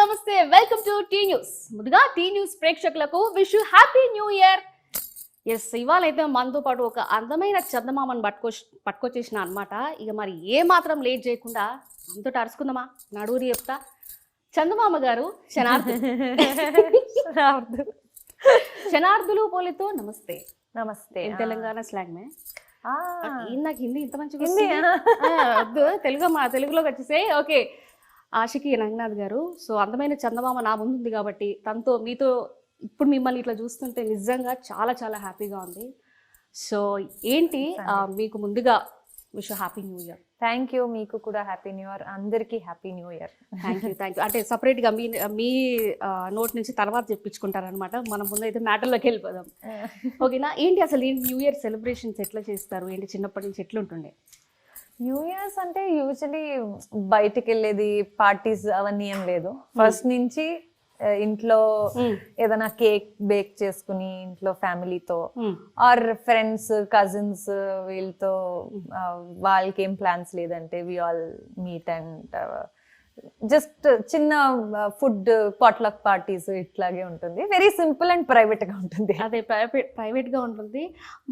నమస్తే welcome to T news. ముందుగా T news ప్రేక్షకులకు wish you happy new year. Yes, ఇవాళ అయితే మనతో పాటు ఒక అందమైన చందమామని పట్టుకొచ్చేసిన అనమాట. ఇక మరి ఏ మాత్రం లేట్ చేయకుండా అంతటా అరుచుకుందామా, నడుగురి చెప్తా. చందమామ గారు శనార్థులు పోలితో నమస్తే. నమస్తే. తెలంగాణ స్లాంగ్ మే నాకు హిందీ ఇంత మంచిగా తెలుగులోకి వచ్చేసే. ఓకే, ఆషికి రంగనాథ్ గారు. సో అందమైన చందమామ నా ముందుంది కాబట్టి మీతో ఇప్పుడు మిమ్మల్ని ఇట్లా చూస్తుంటే నిజంగా చాలా చాలా హ్యాపీగా ఉంది. సో ఏంటి మీకు ముందుగా wish happy new year. Thank you. మీకు కూడా హ్యాపీ న్యూ ఇయర్. అందరికీ happy new year. Thank you. అంటే సపరేట్గా మీ నోట్ నుంచి తర్వాత చెప్పించుకుంటారనమాట. మనం ముందు అయితే మ్యాటర్లోకి వెళ్ళిపోదాం. ఓకేనా? ఏంటి అసలు న్యూ ఇయర్ సెలబ్రేషన్స్ ఎట్లా చేస్తారు? ఏంటి చిన్నప్పటి నుంచి ఎట్లుంటుండే? న్యూ ఇయర్స్ అంటే యూజువలీ బయటికి వెళ్ళేది, పార్టీస్ అవన్నీ ఏం లేదు. ఫస్ట్ నుంచి ఇంట్లో ఏదైనా కేక్ బేక్ చేసుకుని ఇంట్లో ఫ్యామిలీతో ఆర్ ఫ్రెండ్స్ కజిన్స్ వీళ్ళతో, వాళ్ళకి ఏం ప్లాన్స్ లేదంటే we all meet and just చిన్న ఫుడ్ పాట్లక్ పార్టీస్ ఇట్లాగే ఉంటుంది. వెరీ సింపుల్ అండ్ ప్రైవేట్ గా ఉంటుంది. అదే ప్రైవేట్ గా ఉంటుంది.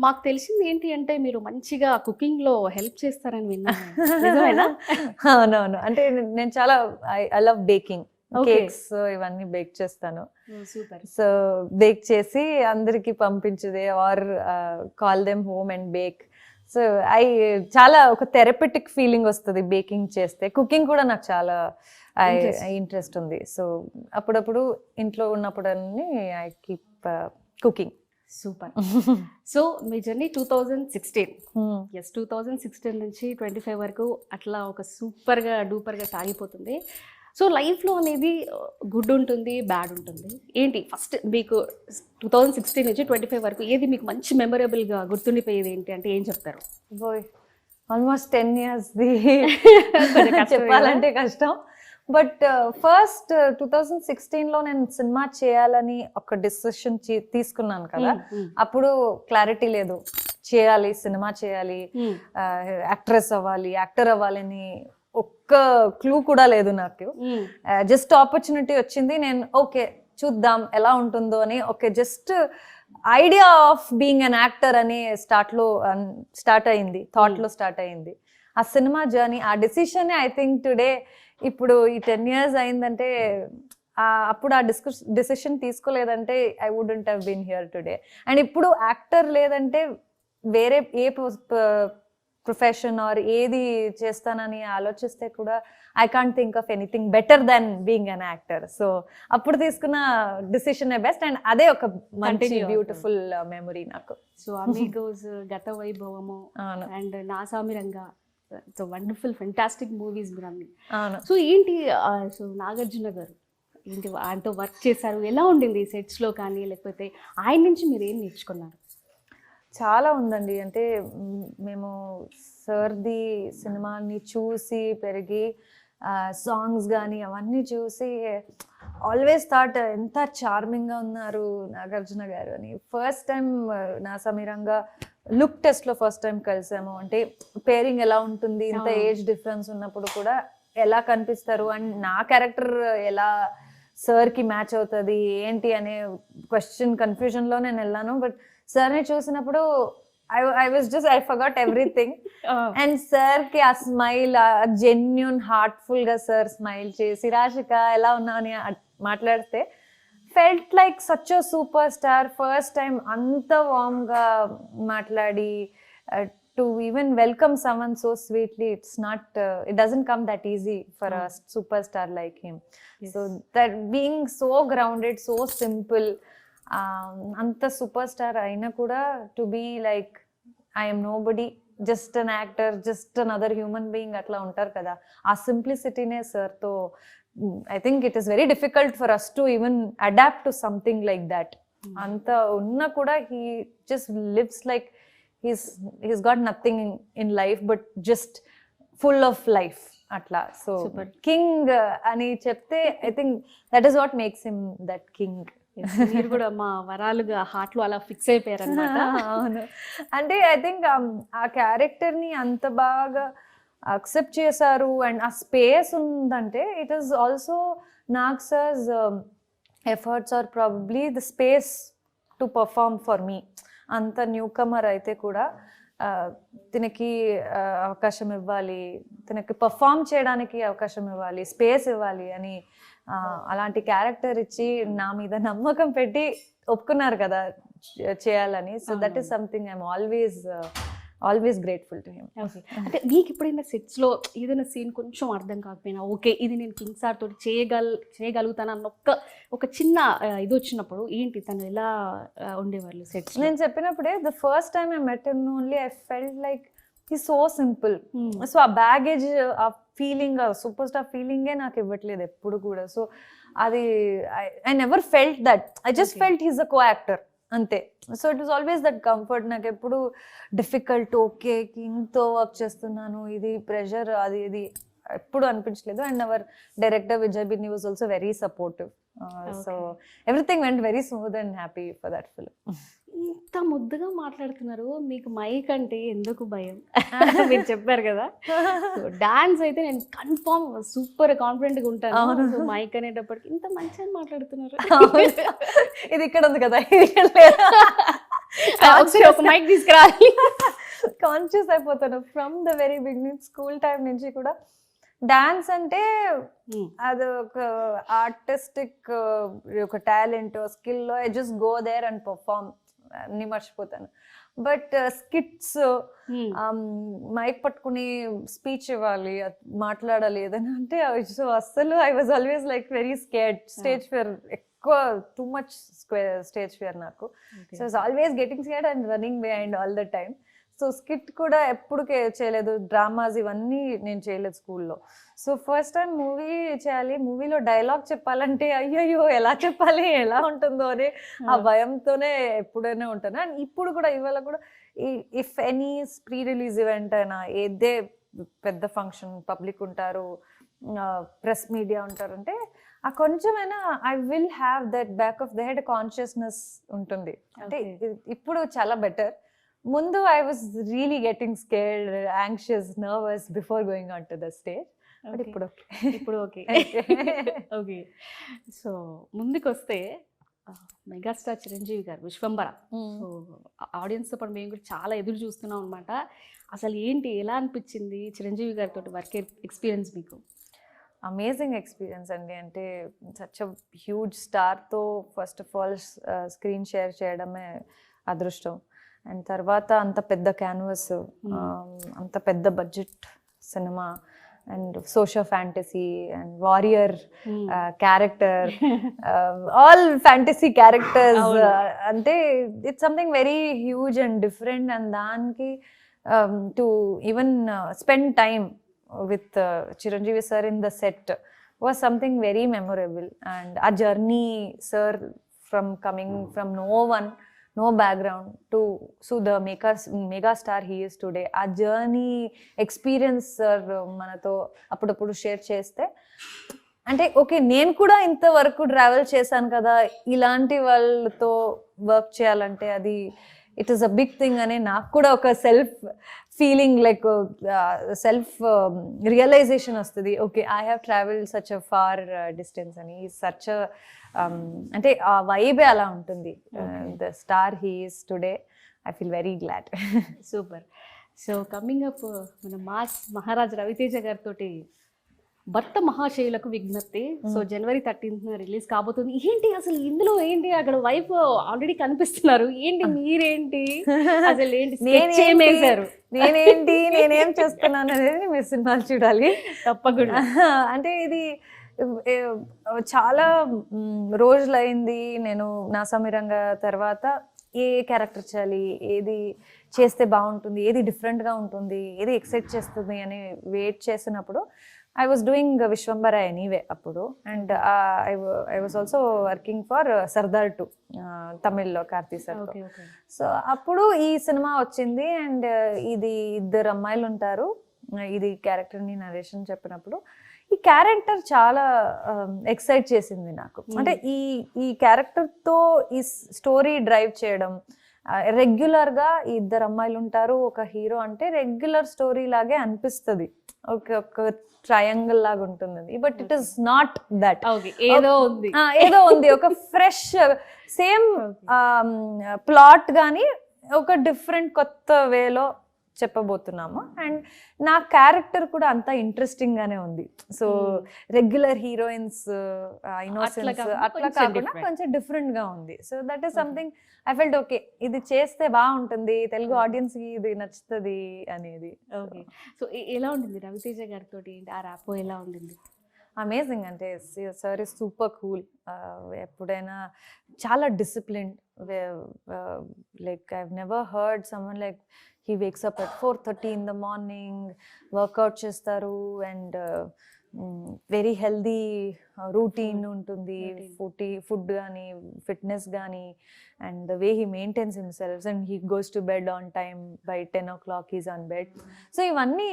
మాకు తెలిసింది ఏంటి అంటే మీరు మంచిగా కుకింగ్ లో హెల్ప్ చేస్తారని విన్నాను. అవునవును. అంటే నేను చాలా ఐ లవ్ బేకింగ్. కేక్స్ ఇవన్నీ బేక్ చేస్తాను. సో బేక్ చేసి అందరికి పంపించుదే or call them home and bake. So చాలా ఒక థెరపెటిక్ ఫీలింగ్ వస్తుంది బేకింగ్ చేస్తే. కుకింగ్ కూడా నాకు చాలా ఇంట్రెస్ట్ ఉంది. సో అప్పుడప్పుడు ఇంట్లో ఉన్నప్పుడు అన్ని I keep cooking. Super. So మీ జర్నీ 2016. ఎస్, 2016 నుంచి 25 వరకు అట్లా ఒక సూపర్గా డూపర్గా సాగిపోతుంది. సో లైఫ్లో అనేది గుడ్ ఉంటుంది, బ్యాడ్ ఉంటుంది. ఏంటి ఫస్ట్ మీకు 2016 నుంచి 25 వరకు ఏది మీకు మంచి మెమొరబుల్గా గుర్తుండిపోయేది ఏంటి అంటే ఏం చెప్తారు? ఆల్మోస్ట్ 10 years చెప్పాలంటే కష్టం. బట్ ఫస్ట్ 2016లో నేను సినిమా చేయాలని ఒక డిసిషన్ తీసుకున్నాను కదా. అప్పుడు క్లారిటీ లేదు, చేయాలి సినిమా చేయాలి, యాక్ట్రెస్ అవ్వాలి, యాక్టర్ అవ్వాలని ఒక్క క్లూ కూడా లేదు నాకు. జస్ట్ ఆపర్చునిటీ వచ్చింది, నేను ఓకే చూద్దాం ఎలా ఉంటుందో అని. Okay, just idea of being an actor అని స్టార్ట్ అయింది, థాట్ లో స్టార్ట్ అయింది ఆ సినిమా జర్నీ. ఆ డెసిషన్ ఐ థింక్ టుడే, ఇప్పుడు ఈ 10 years అయిందంటే, అప్పుడు ఆ డెసిషన్ తీసుకోలేదంటే I wouldn't have been here today. And ఇప్పుడు యాక్టర్ లేదంటే వేరే ఏ ప్రొఫెషన్ ఆర్ ఏది చేస్తానని ఆలోచిస్తే కూడా I can't think of anything better than being an actor. So అప్పుడు తీసుకున్న డిసిషన్ బెస్ట్ అండ్ అదే ఒక మంచి బ్యూటిఫుల్ మెమరీ నాకు. So Amigos, Gatha Vaibhavamu and Naa Saami Ranga, so wonderful fantastic movies మీరు అన్ని. సో ఏంటి, సో నాగార్జున గారు ఏంటి ఆయనతో వర్క్ చేశారు, ఎలా ఉండింది సెట్స్లో కానీ, లేకపోతే ఆయన నుంచి మీరు ఏం నేర్చుకున్నారు? చాలా ఉందండి. అంటే మేము సార్ది సినిమాని చూసి పెరిగి సాంగ్స్ కానీ అవన్నీ చూసి ఆల్వేస్ థాట్ ఎంత చార్మింగ్గా ఉన్నారు నాగార్జున గారు అని. ఫస్ట్ టైం నా సమీరంగా లుక్ టెస్ట్లో ఫస్ట్ టైం కలిసాము. అంటే పేరింగ్ ఎలా ఉంటుంది, ఇంత ఏజ్ డిఫరెన్స్ ఉన్నప్పుడు కూడా ఎలా కనిపిస్తారు అండ్ నా క్యారెక్టర్ ఎలా సార్కి మ్యాచ్ అవుతుంది ఏంటి అనే కన్ఫ్యూజన్లో నేను వెళ్ళాను. బట్ సార్ని చూసినప్పుడు I forgot everything. అండ్ సార్కి ఆ స్మైల్, జెన్యూన్ హార్ట్ఫుల్ గా సార్ స్మైల్ చేసి రాశిక ఎలా ఉన్నావు అని మాట్లాడితే felt like such a super star. First time అంత వార్మ్ గా మాట్లాడి to even welcome someone so sweetly, it doesn't come that easy for a superstar like him. Yes. So that being so grounded, so simple, anta superstar aina kuda to be like I am nobody, just an actor, just another human being atla untar kada. Aa simplicity ne sir to I think it is very difficult for us to even adapt to something like that. Anta unna kuda he just lives like he's got nothing in life but just full of life atla. So super. King ani chepte I think that is what makes him that king. మీరు కూడా మా వరాలుగా హార్ట్లో అలా fix అయిపోయారు అన్నమాట. అవును. అంటే I think ఆ క్యారెక్టర్ని అంత బాగా అక్సెప్ట్ చేశారు అండ్ ఆ స్పేస్ ఉందంటే it is also Nag sir's efforts are probably the space to perform for me. అంత న్యూ కమర్ అయితే కూడా తినకి అవకాశం ఇవ్వాలి, తినకి పర్ఫామ్ చేయడానికి అవకాశం ఇవ్వాలి, స్పేస్ ఇవ్వాలి అని అలాంటి క్యారెక్టర్ ఇచ్చి నా మీద నమ్మకం పెట్టి ఒప్పుకున్నారు కదా చేయాలని. So that is something I'm always grateful to him. అంటే మీకు ఎప్పుడైనా సెట్స్లో ఏదైనా సీన్ కొంచెం అర్థం కాకపోయినా ఓకే ఇది నేను కింగ్ సార్ తోటి చేయగలుగుతాను అన్న ఒక చిన్న ఇది వచ్చినప్పుడు ఏంటి తను ఎలా ఉండేవాళ్ళు సెట్స్? నేను చెప్పినప్పుడే the first time I met him only I felt like he so simple. So ఆ బ్యాగేజ్, ఆ ఫీలింగ్, ఆ సూపర్ స్టార్ ఫీలింగే నాకు ఇవ్వట్లేదు ఎప్పుడు కూడా. సో అది I never felt that, I just felt he's a co actor అంతే. So it was always that comfort. నాకు ఎప్పుడు డిఫికల్ట్ ఓకే కింగ్తో వర్క్ చేస్తున్నాను ఇది ప్రెషర్ అది ఇది ఎప్పుడు అనిపించలేదు. And hour director Vijay Binny was also very supportive. So everything went very smooth and happy for that film. ఇంత ముద్దుగా మాట్లాడుతున్నారు, మీకు మైక్ అంటే ఎందుకు భయం? మీరు చెప్పారు కదా, డాన్స్ అయితే నేను కన్ఫర్మ్ సూపర్ కాన్ఫిడెంట్గా ఉంటాను, మైక్ అనేటప్పటికి ఇంత మంచిగా మాట్లాడుతున్నారు. ఇది ఇక్కడ ఉంది కదా, ఒక మైక్ తీసుకురావాలి. కాన్షియస్ అయిపోతాను from the very beginning. School time నుంచి కూడా డాన్స్ అంటే అది ఒక ఆర్టిస్టిక్ ఒక talent skill, I just go there and perform అన్ని మర్చిపోతాను. బట్ స్కిట్స్ మైక్ పట్టుకుని స్పీచ్ ఇవ్వాలి, మాట్లాడాలి ఏదైనా అంటే సో అస్సలు I was always like very scared. Stage fear ఎక్కువ, టూ మచ్ స్టేజ్ ఫియర్ నాకు. So I was always getting scared and running behind all the time. So skit కూడా ఎప్పుడు చేయలేదు, డ్రామాస్ ఇవన్నీ నేను చేయలేదు స్కూల్లో. సో ఫస్ట్ టైం మూవీ చేయాలి, మూవీలో డైలాగ్ చెప్పాలంటే అయ్యయ్యో ఎలా చెప్పాలి, ఎలా ఉంటుందో అని ఆ భయంతోనే ఎప్పుడైనా ఉంటాను. అండ్ ఇప్పుడు కూడా ఇవాళ కూడా if any pre release event అయినా, ఏదే పెద్ద ఫంక్షన్, పబ్లిక్ ఉంటారు, ప్రెస్ మీడియా ఉంటారు అంటే ఆ కొంచెమైనా I will have that back of the head consciousness ఉంటుంది. అంటే ఇప్పుడు చాలా బెటర్. ముందు I was really getting scared, anxious, nervous before going onto the stage. But ఇప్పుడు ఓకే. ఓకే. సో ముందుకు వస్తే మెగాస్టార్ చిరంజీవి గారు విశ్వంబర. సో ఆడియన్స్తో పాటు మేము కూడా చాలా ఎదురు చూస్తున్నాం అనమాట. అసలు ఏంటి, ఎలా అనిపించింది చిరంజీవి గారితో వర్క్ ఎక్స్పీరియన్స్ మీకు? అమేజింగ్ ఎక్స్పీరియన్స్ అండి. అంటే సచ్ అ హ్యూజ్ స్టార్తో first of all screen share చేయడమే అదృష్టం. అండ్ తర్వాత అంత పెద్ద క్యాన్వస్, అంత పెద్ద budget cinema, and social fantasy and warrior character, all fantasy characters. అంటే it's something very huge and different. And దానికి to even spend time with Chiranjeevi sir in the set was something very memorable. And our journey, sir, from coming from no background to the mega star he is today, our journey experience sir manato appudu share cheste అంటే okay నేను కూడా ఇంతవరకు travel చేశాను కదా, ఇలాంటి వాళ్ళతో work చేయాలంటే అది it is a big thing అని నాకు కూడా ఒక self feeling, like self realisation వస్తుంది. Okay I have travelled such a far distance అని. సచ్ అంటే ఆ వైబే అలా ఉంటుంది. The star he is today, I feel very glad. Super. So coming up మన మాస్ మహారాజ్ రవితేజ గారితో భర్త మహాశయులకు విజ్ఞప్తి. సో January 13th రిలీజ్ కాబోతుంది. ఏంటి అసలు ఇందులో ఏంటి, అక్కడ వైఫ్ ఆల్రెడీ కనిపిస్తున్నారు, ఏంటి మీరేంటి అసలు ఏంటి నేనేం చేస్తున్నాను అనేది మీరు సినిమాలు చూడాలి తప్పకుండా. అంటే ఇది చాలా రోజులైంది నేను నా సమీరంగా తర్వాత ఏ క్యారెక్టర్ చేయాలి, ఏది చేస్తే బాగుంటుంది, ఏది డిఫరెంట్గా ఉంటుంది, ఏది ఎక్సైట్ చేస్తుంది అని వెయిట్ చేసినప్పుడు I was doing Vishwambara anyway appudu, and I was also working for Sardar 2 Tamil lo Karthi sir tho. So appudu ee cinema vachindi, and idi iddaru ammayilu untaru, idi character ni narration cheppinappudu ఈ character చాలా excite చేసింది నాకు. అంటే ఈ character తో ఈ story drive చేయడం, రెగ్యులర్గా ఇద్దరు అమ్మాయిలు ఉంటారు, ఒక హీరో అంటే రెగ్యులర్ స్టోరీ లాగే అనిపిస్తుంది. ఒక ట్రయాంగిల్ లాగా ఉంటుంది, but it is not that. Okay, ఏదో ఉంది. ఏదో ఉంది, ఒక ఫ్రెష్ సేమ్ ప్లాట్ కానీ ఒక డిఫరెంట్ కొత్త వేలో చెప్పబోతున్నాము. అండ్ నా క్యారెక్టర్ కూడా అంత ఇంట్రెస్టింగ్ గానే ఉంది. సో రెగ్యులర్ హీరోయిన్స్ ఇన్నోసెన్స్ అట్లా కాకుండా కొంచెం డిఫరెంట్ గా ఉంది. So that is something I felt okay, ఇది చేస్తే బాగుంటుంది, తెలుగు ఆడియన్స్ కి ఇది నచ్చుతుంది అనేది. ఓకే, సో ఎలా ఉండింది రవితేజ గారితో ఆ ర్యాపో ఎలా ఉండింది? అమేజింగ్, అంటే సార్ ఇస్ సూపర్ కూల్. ఎప్పుడైనా చాలా disciplined. Like I never heard someone like he wakes up at 4:30 in the morning, workout చేస్తారు, అండ్ వెరీ హెల్దీ రూటీన్ ఉంటుంది, ఫుడ్ కానీ ఫిట్నెస్ కానీ, and the way he maintains himself, and he goes to bed on time, by 10 o'clock he's on bed. So ఇవన్నీ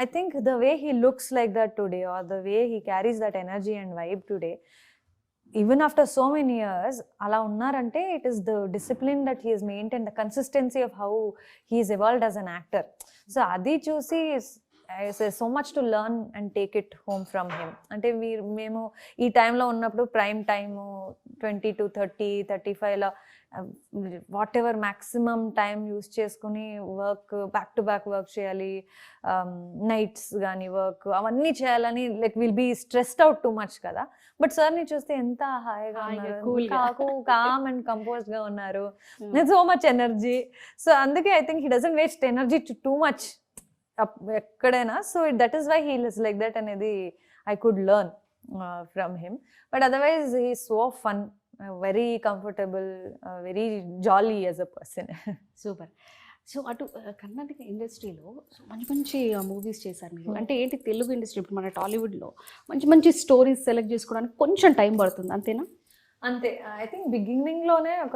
I think the way he looks like that today, or the way he carries that energy and vibe today, even after so many years, ala unnarante it is the discipline that he has maintained, the consistency of how he has evolved as an actor. So adi chusi so much to learn and take it home from him. Ante memu ee time lo unnappudu prime time 20 to 30 35 la whatever maximum time use cheskoni work back to back work cheyali, nights gaani work avanni cheyalani, like we'll be stressed out too much kada. But sir ni chuste enta hayiga unnaru, calm and composed ga unnaru, so much energy. So అందుకే I think he doesn't waste energy to too much ఎక్కడైనా. So that is why he is like that అనేది I could learn from him. But otherwise he so fun, very comfortable, very jolly as a person. Super. So అటు కర్ణాటక ఇండస్ట్రీలో so మంచి మంచి movies చేశారు మీరు. అంటే ఏంటి, తెలుగు ఇండస్ట్రీ ఇప్పుడు మన టాలీవుడ్లో మంచి మంచి స్టోరీస్ సెలెక్ట్ చేసుకోవడానికి కొంచెం టైం పడుతుంది, అంతేనా? అంతే. ఐ థింక్ బిగినింగ్లోనే ఒక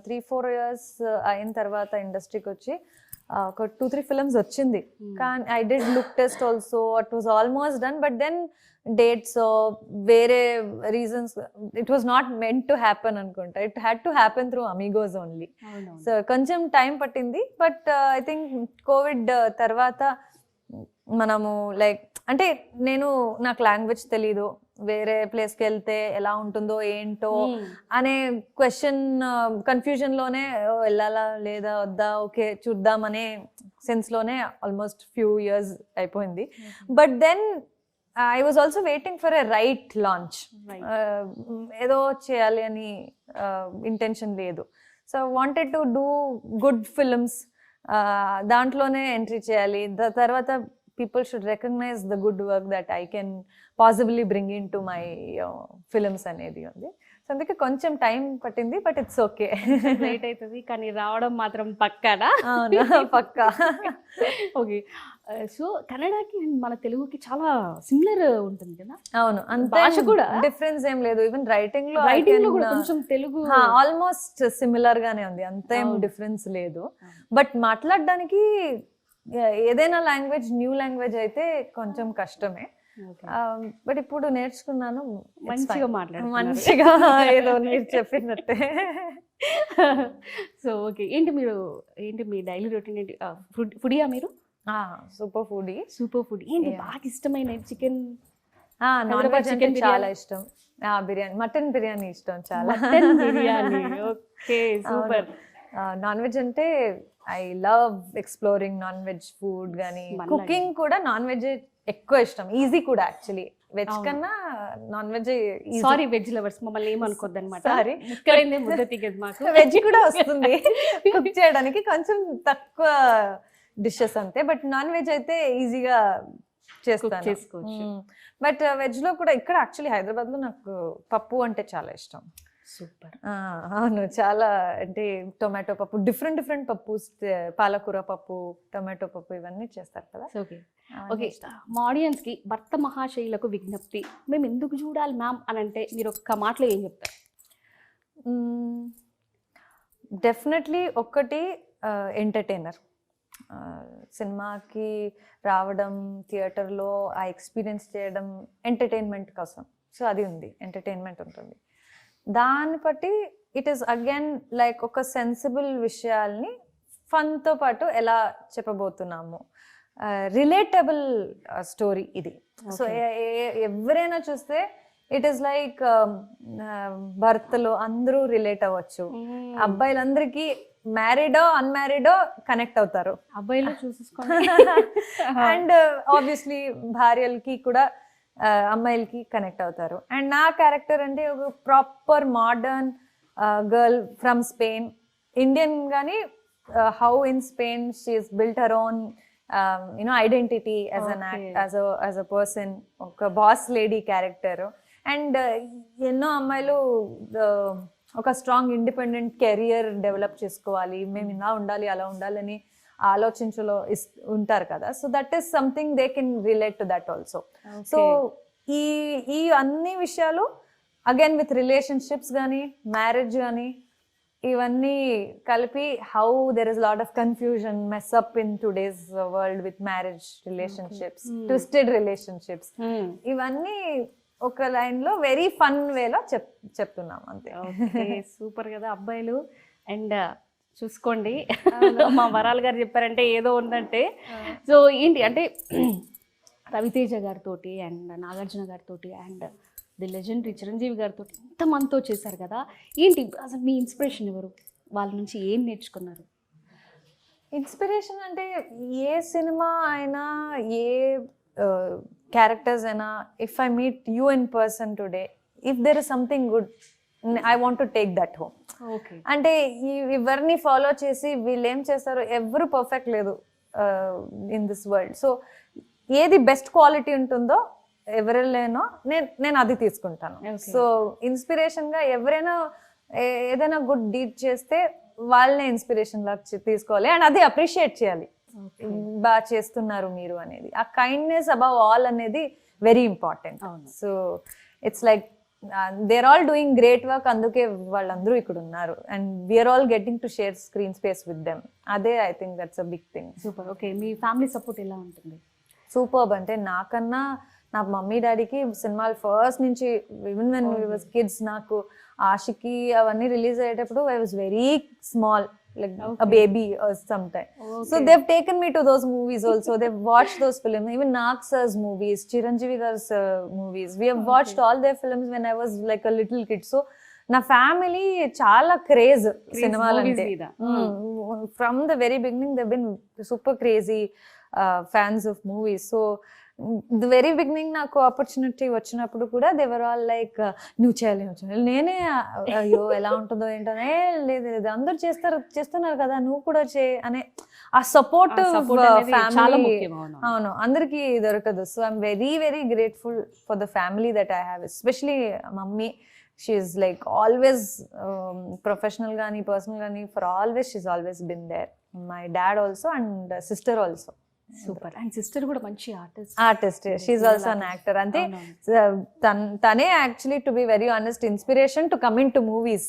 3-4 years అయిన తర్వాత ఇండస్ట్రీకి వచ్చి ఒక 2-3 films వచ్చింది. కానీ I did look test also, it was almost done, but then dates వేరే reasons it was not meant to happen అనుకుంటా. It had to happen through Amigos only. So కొంచెం టైం పట్టింది. బట్ ఐ థింక్ కోవిడ్ తర్వాత మనము like, అంటే నాకు language తెలీదు, వేరే ప్లేస్కి వెళ్తే ఎలా ఉంటుందో ఏంటో అనే కన్ఫ్యూజన్లోనే వెళ్ళాలా లేదా వద్దా, ఓకే చూద్దాం అనే సెన్స్లోనే ఆల్మోస్ట్ ఫ్యూ ఇయర్స్ అయిపోయింది. But then I was also waiting for a right launch. ఏదో చేయాలి అని ఇంటెన్షన్ లేదు. So wanted to do good films, దాంట్లోనే ఎంట్రీ చేయాలి. తర్వాత people should recognize the good work that I can possibly bring into my films అనేది ఉంది. So అందుకే కొంచెం టైం పట్టింది, బట్ ఇట్స్ ఓకే. లేట్ అవుతుంది కానీ రావడం మాత్రం పక్కానా? పక్కా. ఓకే. సో కన్నడకి మన తెలుగుకి చాలా సిమిలర్ ఉంటుంది కదా? అవును, భాష కూడా డిఫరెన్స్ ఏం లేదు. ఈవెన్ రైటింగ్ లో కూడా కొంచెం తెలుగు ఆల్మోస్ట్ సిమిలర్ గానే ఉంది, అంతేం డిఫరెన్స్ లేదు. బట్ మాట్లాడడానికి ఏదైనా లాంగ్వేజ్, న్యూ లాంగ్వేజ్ అయితే కొంచెం కష్టమే. బట్ ఇప్పుడు నేర్చుకున్నాను, మంచిగా మాట్లాడు, మంచిగా ఏదో మీరు చెప్పినట్టే. సో ఓకే, ఏంటి మీ డైలీ రొటీన్ ఏంటి? ఫుడియా మీరు? Super foodie. సూపర్ ఫుడ్ ఏంటి బాగా ఇష్టమైన? చికెన్, నాన్ వెజ్ అంటే చాలా ఇష్టం. బిర్యానీ, మటన్ బిర్యానీ ఇష్టం చాలా. Biryani, okay super. Non veg అంటే I love exploring non veg food, కానీ కుకింగ్ కూడా నాన్ వెజ్ ఎక్కువ ఇష్టం. ఈజీ కూడా యాక్చువల్లీ, వెజ్ కన్నా non veg. Sorry veg lovers, మమ్మల్ని ఏమనుకోద్దు అనమాట. సారీ, ముద్ద తీగదు మాకు. వెజ్ కూడా వస్తుంది కుక్ చేయడానికి, కొంచెం తక్కువ డిషెస్ అంతే. బట్ నాన్ వెజ్ అయితే ఈజీగా చేసుకోవచ్చు. బట్ వెజ్ లో కూడా ఇక్కడ యాక్చువల్లీ హైదరాబాద్ లో నాకు పప్పు అంటే చాలా ఇష్టం. సూపర్. అవును, చాలా. అంటే టొమాటో పప్పు, డిఫరెంట్ పప్పు, పాలకూర పప్పు, టొమాటో పప్పు, ఇవన్నీ చేస్తారు కదా. Okay okay. మా ఆడియన్స్ కి భర్త మహాశైలకు విజ్ఞప్తి, మేము ఎందుకు చూడాలి మ్యామ్ అని అంటే మీరు ఒక్క మాటలో ఏం చెప్తారు? డెఫినెట్లీ ఒకటి ఎంటర్టైనర్. సినిమాకి రావడం, థియేటర్లో ఆ ఎక్స్పీరియన్స్ చేయడం ఎంటర్టైన్మెంట్ కోసం. సో అది ఉంది, ఎంటర్టైన్మెంట్ ఉంటుంది. దాన్ని బట్టి ఇట్ ఈస్ అగైన్ లైక్ ఒక సెన్సిబుల్ విషయాల్ని ఫన్తో పాటు ఎలా చెప్పబోతున్నాము, రిలేటబుల్ స్టోరీ ఇది. సో ఎవరైనా చూస్తే ఇట్ ఈస్ లైక్ భర్తలో అందరూ రిలేట్ అవ్వచ్చు. అబ్బాయిలందరికీ మ్యారీడో అన్మ్యారీడో కనెక్ట్ అవుతారు, అబ్బాయిలు చూసేసుకోండి. అండ్ ఆబ్వియస్లీ భార్యలకి కూడా అమ్మాయిలకి కనెక్ట్ అవుతారు. అండ్ నా క్యారెక్టర్ అంటే ఒక proper modern girl from Spain, Indian కానీ how in Spain she is built her own identity as a person, ఒక బాస్ లేడీ క్యారెక్టర్. అండ్ ఎన్నో అమ్మాయిలు ఒక స్ట్రాంగ్ ఇండిపెండెంట్ కెరియర్ డెవలప్ చేసుకోవాలి, మేము ఇలా ఉండాలి అలా ఉండాలని ఆలోచించలో ఉంటారు కదా. So that is something they can relate to that also. So ఈ అన్ని విషయాలు అగైన్ విత్ రిలేషన్షిప్స్ కానీ మ్యారేజ్ కానీ ఇవన్నీ కలిపి how there is lot of confusion mess up in today's world with marriage relationships, twisted relationships, ఇవన్నీ ఒక line లో వెరీ ఫన్ వేలో చెప్తున్నాం అంతే. సూపర్ కదా అబ్బాయిలు. అండ్ చూసుకోండి మా వరాల్ గారు చెప్పారంటే ఏదో ఉందంటే. సో ఏంటి అంటే రవితేజ గారితో అండ్ నాగార్జున గారితో అండ్ ది లెజెండరీ చిరంజీవి గారితో ఇంతమందితో చేశారు కదా, ఏంటి అసలు మీ ఇన్స్పిరేషన్ ఎవరు? వాళ్ళ నుంచి ఏం నేర్చుకున్నారు? ఇన్స్పిరేషన్ అంటే ఏ సినిమా అయినా ఏ క్యారెక్టర్స్ అయినా, if I meet you in person today, if there is something good I want to take that home. అంటే ఎవరిని ఫాలో చేసి వీళ్ళు ఏం చేస్తారో ఎవరు పర్ఫెక్ట్ లేదు ఇన్ దిస్ వరల్డ్. సో ఏది బెస్ట్ క్వాలిటీ ఉంటుందో ఎవరిలోనో నేను అది తీసుకుంటాను. సో ఇన్స్పిరేషన్ గా ఎవరైనా ఏదైనా గుడ్ డీడ్ చేస్తే వాళ్ళనే ఇన్స్పిరేషన్ లాగా తీసుకోవాలి అండ్ అది అప్రిషియేట్ చేయాలి. బాగా చేస్తున్నారు మీరు అనేది, ఆ కైండ్నెస్ అబౌవ్ ఆల్ అనేది very important. So it's like they're all doing great work, అందుకే వాళ్ళందరూ ఇక్కడ ఉన్నారు and we are all getting to share screen space with them. అదే I think that's a big thing. Super. Okay, మీ family support ఎలా ఉంటుంది? Superb. అంటే నాకన్నా నా మమ్మీ డాడీకి సినిమాలు ఫస్ట్ నుంచి even when we was kids, నాకు ఆషికి అవన్నీ రిలీజ్ అయ్యేటప్పుడు I was very small, like a baby or sometime. So they've taken me to those movies also. They've watched those films, even Nag sir's movies, Chiranjeevi gar's movies. We have watched all their films when I was like a little kid. So na family chala craze cinemalante. From the very beginning they've been super crazy fans of movies. So the very beginning నాకు opportunity వచ్చినప్పుడు కూడా they were all like నువ్వు చేయాలి నువ్వు చేయాలి. నేనే అయ్యో ఎలా ఉంటుందో ఏంటో, లేదు లేదు అందరు చేస్తున్నారు కదా నువ్వు కూడా అనే ఆ సపోర్ట్ ఫ్యామిలీ అవును అందరికి దొరకదు. So I'm very very grateful for the family that I have, especially mummy. She is like always professional కానీ పర్సనల్ కానీ for always she is always been there. My dad also and sister also. Super. And sister కూడా మంచి artist, she is also an actor. అంతే తనే actually to be very honest inspiration to come in to movies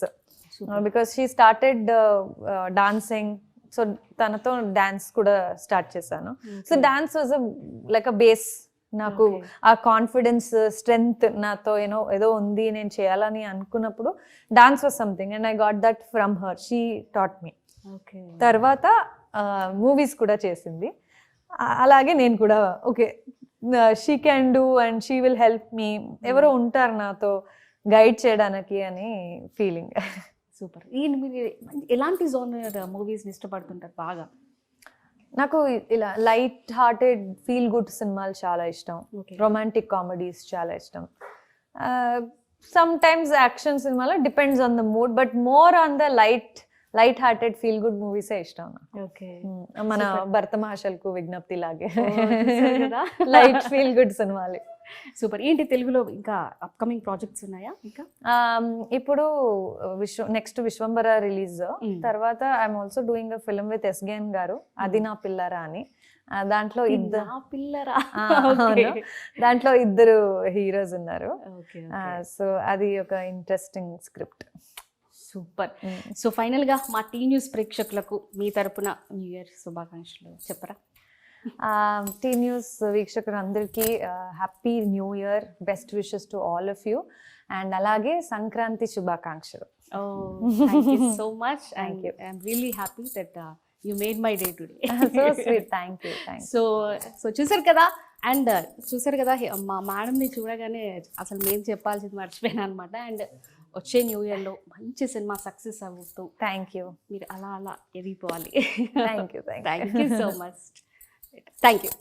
because she started dancing. So తనతో dance కూడా start చేశాను. So dance was like a base. నాకు ఆ confidence strength నాతో ఏదో ఉంది నేను చేయాలని అనుకున్నప్పుడు dance was something and I got that from her. She taught me. తర్వాత మూవీస్ కూడా చేసింది. అలాగే నేను కూడా okay she can do and she will help me, ఎవరో ఉంటారు నాతో గైడ్ చేయడానికి అని ఫీలింగ్. సూపర్. మీరు ఎలాంటి జోనర్ మూవీస్ ఇష్టపడుతుంటారు బాగా? నాకు ఇలా లైట్ హార్టెడ్ ఫీల్ గుడ్ సినిమాలు చాలా ఇష్టం, రొమాంటిక్ కామెడీస్ చాలా ఇష్టం. సమ్ టైమ్స్ యాక్షన్ సినిమాలో depends on the mood, but more on the light hearted feel good మూవీసే ఇష్టం. మన భరత మహాశల్కు విజ్ఞప్తి లాగే లైట్ ఫీల్ గుడ్ సినిమాలు. సూపర్. ఏంటి తెలుగులో ఇంకా అప్కమింగ్ ప్రాజెక్ట్స్ ఉన్నాయా? ఇంకా ఇప్పుడు నెక్స్ట్ విశ్వంబర రిలీజ్ తర్వాత I'm also doing a film with ఎస్గేన్ గారు, అది నా పిల్లరా అని. దాంట్లో దాంట్లో ఇద్దరు హీరోస్ ఉన్నారు. సో అది ఒక ఇంట్రెస్టింగ్ స్క్రిప్ట్. సూపర్. సో ఫైనల్గా మా టీ న్యూస్ ప్రేక్షకులకు మీ తరపున న్యూ ఇయర్ శుభాకాంక్షలు చెప్పరా? టీ న్యూస్ వీక్షకులు అందరికీ happy new year, best wishes to all of you and అలాగే సంక్రాంతి శుభాకాంక్షలు. Thank you so much. I'm really happy that you made my day today. So sweet, thank you. So చూసారు కదా, and చూసారు కదా మా మేడంని చూడగానే అసలు మేము చెప్పాల్సింది మర్చిపోయాను అనమాట. అండ్ వచ్చే న్యూ ఇయర్లో మంచి సినిమా సక్సెస్ అవుతూ థ్యాంక్ యూ. మీరు అలా అలా ఎదిగిపోవాలి. Thank you. Thank you so much. Thank you.